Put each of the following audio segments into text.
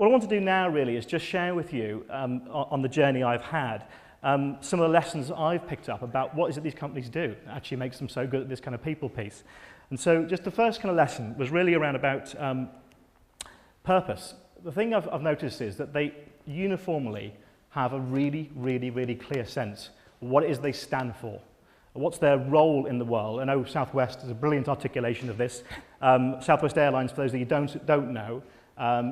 What I want to do now really is just share with you on the journey I've had some of the lessons I've picked up about what is it these companies do that actually makes them so good at this kind of people piece. And so just the first kind of lesson was really around about purpose. The thing I've noticed is that they uniformly have a really clear sense of what it is they stand for. What's their role in the world? I know Southwest is a brilliant articulation of this. Southwest Airlines, for those of you who don't know,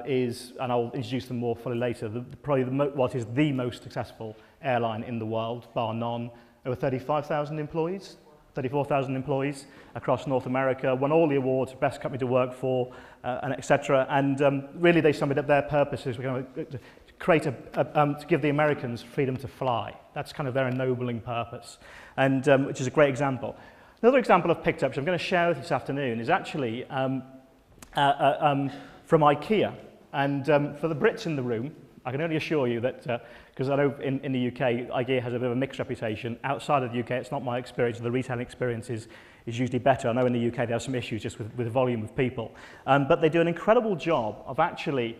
is, and I'll introduce them more fully later, probably what is the most successful airline in the world, bar none. Over 35,000 employees, 34,000 employees across North America, won all the awards, best company to work for, and etc. And really they summed up their purpose is to create to give the Americans freedom to fly. That's kind of their ennobling purpose, and which is a great example. Another example I've picked up, which I'm going to share with you this afternoon, is actually from IKEA. And for the Brits in the room, I can only assure you that, because I know in the UK, IKEA has a bit of a mixed reputation. Outside of the UK, it's not my experience. The retailing experience is usually better. I know in the UK, they have some issues just with the volume of people. But they do an incredible job of actually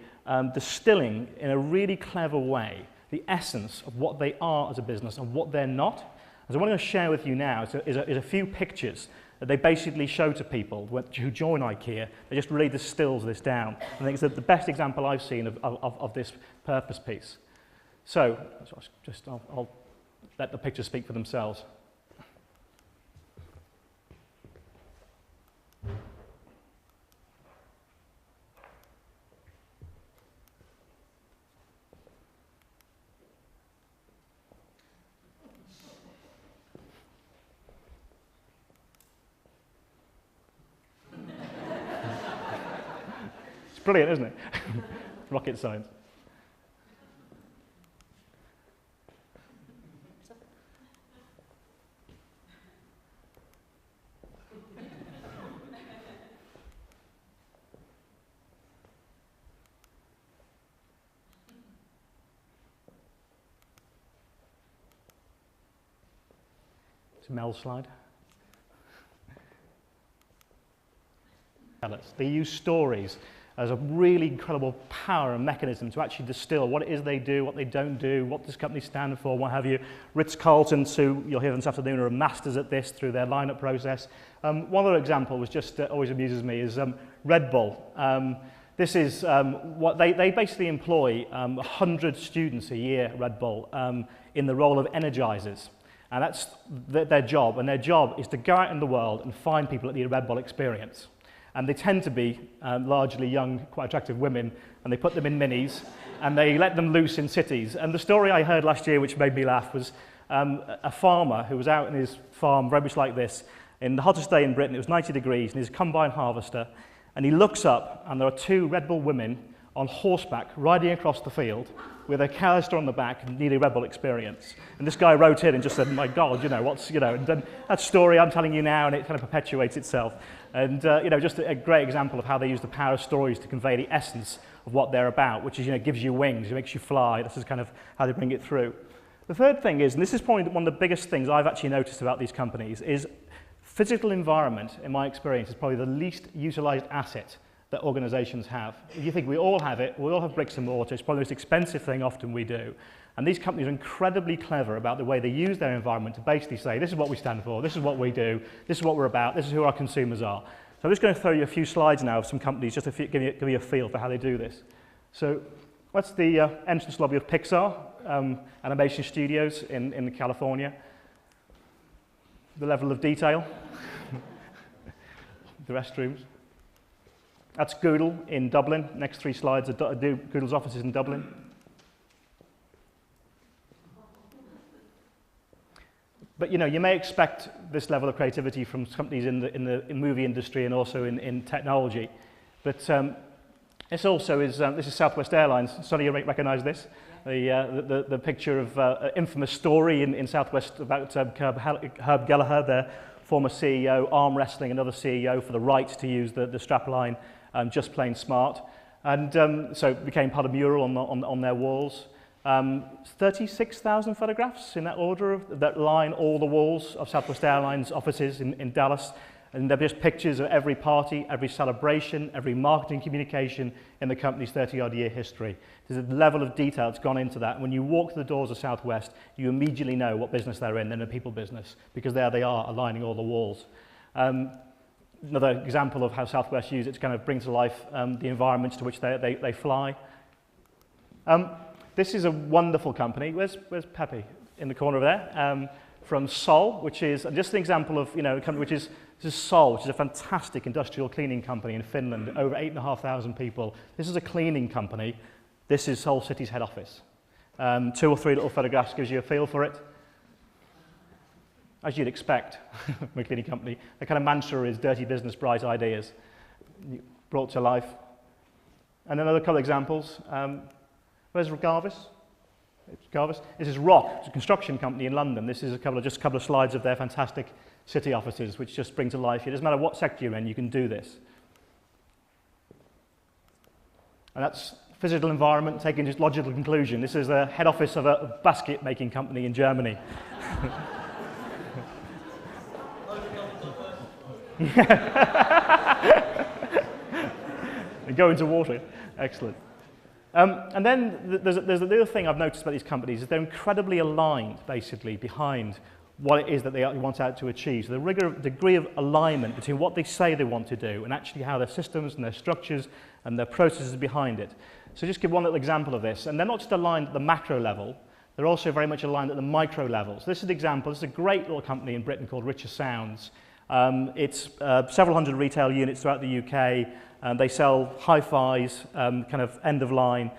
distilling in a really clever way the essence of what they are as a business and what they're not. And so what I'm going to share with you now is a few pictures that they basically show to people who join IKEA. They just really distills this down. I think it's the best example I've seen of this purpose piece. So I'll let the pictures speak for themselves. Brilliant, isn't it? Rocket science. It's a Mel slide. They use stories as a really incredible power and mechanism to actually distill what it is they do, what they don't do, what this company stands for, what have you. Ritz-Carlton, who you'll hear them this afternoon, are masters at this through their lineup process. One other example was just always amuses me is Red Bull. This is what they basically employ 100 students a year, Red Bull, in the role of energizers. And that's their job. And their job is to go out in the world and find people that need a Red Bull experience. And they tend to be largely young, quite attractive women, and they put them in minis, and they let them loose in cities. And the story I heard last year, which made me laugh, was a farmer who was out in his farm, very much like this, in the hottest day in Britain. It was 90 degrees, and he's a combine harvester, and he looks up, and there are two Red Bull women on horseback riding across the field with a canister on the back and need a Red Bull experience. And this guy wrote in and just said, my God, and then that story I'm telling you now, and it kind of perpetuates itself. And, just a great example of how they use the power of stories to convey the essence of what they're about, which is, gives you wings, it makes you fly. This is kind of how they bring it through. The third thing is, and this is probably one of the biggest things I've actually noticed about these companies, is physical environment, in my experience, is probably the least utilized asset that organizations have. If you think we all have it, we all have bricks and mortar, it's probably the most expensive thing often we do. And these companies are incredibly clever about the way they use their environment to basically say, this is what we stand for, this is what we do, this is what we're about, this is who our consumers are. So I'm just going to throw you a few slides now of some companies just to give you a feel for how they do this. So that's the entrance lobby of Pixar, animation studios in California. The level of detail, the restrooms. That's Google in Dublin. Next three slides are Google's offices in Dublin. But you may expect this level of creativity from companies in the movie industry and also in technology. But this also is this is Southwest Airlines. Sonny, you recognize this? The picture of infamous story in Southwest about Herb Kelleher, their former CEO, arm wrestling another CEO for the right to use the strapline. Just plain smart, and so it became part of mural on their walls. 36,000 photographs in that order that line all the walls of Southwest Airlines offices in Dallas. And they're just pictures of every party, every celebration, every marketing communication in the company's 30-odd year history. There's a level of detail that's gone into that. When you walk through the doors of Southwest, you immediately know what business they're in. They're in a people business, because there they are, aligning all the walls. Another example of how Southwest use it to kind of bring to life the environments to which they fly. This is a wonderful company. Where's Pepe? In the corner over there. From Sol, which is just an example of, a company which is, this is Sol, which is a fantastic industrial cleaning company in Finland, over 8,500 people. This is a cleaning company. This is Seoul City's head office. 2 or 3 little photographs gives you a feel for it. As you'd expect from a cleaning company, the kind of mantra is dirty business, bright ideas, brought to life. And another couple of examples. Where's Garvis? This is Rock, it's a construction company in London. This is just a couple of slides of their fantastic city offices, which just bring to life. It doesn't matter what sector you're in, you can do this. And that's physical environment taken to its logical conclusion. This is the head office of a basket-making company in Germany. And go into water. Excellent. And then there's the other thing I've noticed about these companies is they're incredibly aligned, basically, behind what it is that they want out to achieve. So the degree of alignment between what they say they want to do and actually how their systems and their structures and their processes behind it. So just give one little example of this. And they're not just aligned at the macro level, they're also very much aligned at the micro level. So this is an example. This is a great little company in Britain called Richer Sounds. It's several hundred retail units throughout the UK. They sell hi-fis, kind of end of line.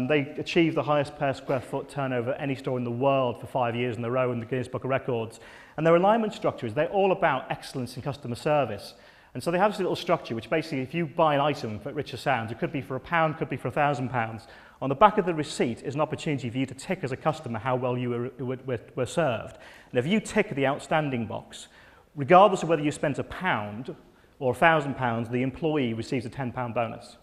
They achieved the highest per square foot turnover any store in the world for 5 years in a row in the Guinness Book of Records. And their alignment structures, they're all about excellence in customer service. And so they have this little structure which basically, if you buy an item for Richer Sounds, it could be for £1, could be for £1,000. On the back of the receipt is an opportunity for you to tick as a customer how well you were served. And if you tick the outstanding box, regardless of whether you spent £1 or £1,000, the employee receives a £10 bonus.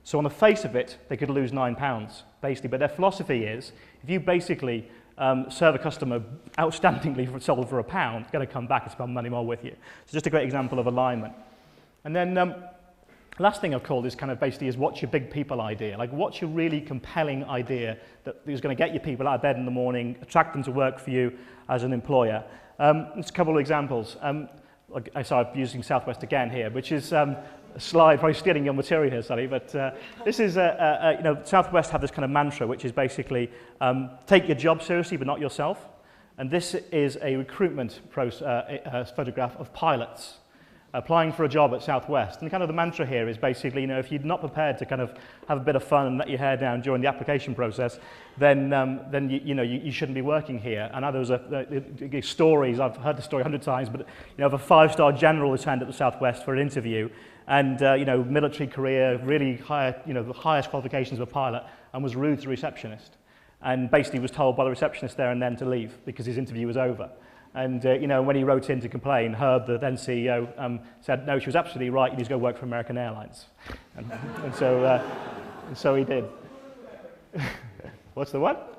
So on the face of it, they could lose £9, basically. But their philosophy is, if you basically serve a customer outstandingly sold for £1, it's going to come back and spend money more with you. So just a great example of alignment. And then last thing I've called is kind of basically is what's your big people idea? Like what's your really compelling idea that is going to get your people out of bed in the morning, attract them to work for you as an employer? Just a couple of examples. I'm using Southwest again here, which is a slide, probably stealing your material here, Sally, but this is, Southwest have this kind of mantra, which is basically take your job seriously, but not yourself. And this is a recruitment photograph of pilots applying for a job at Southwest. And kind of the mantra here is basically, if you're not prepared to kind of have a bit of fun and let your hair down during the application process, then you shouldn't be working here. And there was stories, I've heard the story 100 times, but of a 5-star general who turned up at Southwest for an interview, and military career, really high, the highest qualifications of a pilot, and was rude to the receptionist, and basically was told by the receptionist there and then to leave because his interview was over. And when he wrote in to complain, Herb, the then CEO, said no, she was absolutely right. You need to go work for American Airlines, and so he did. What's the what?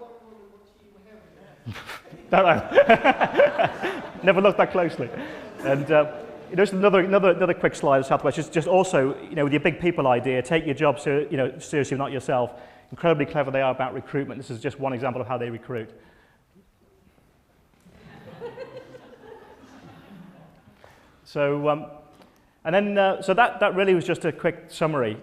Don't know. Never looked that closely. And just another quick slide of Southwest. Just also, with your big people idea, take your job seriously, not yourself. Incredibly clever they are about recruitment. This is just one example of how they recruit. So, so that really was just a quick summary.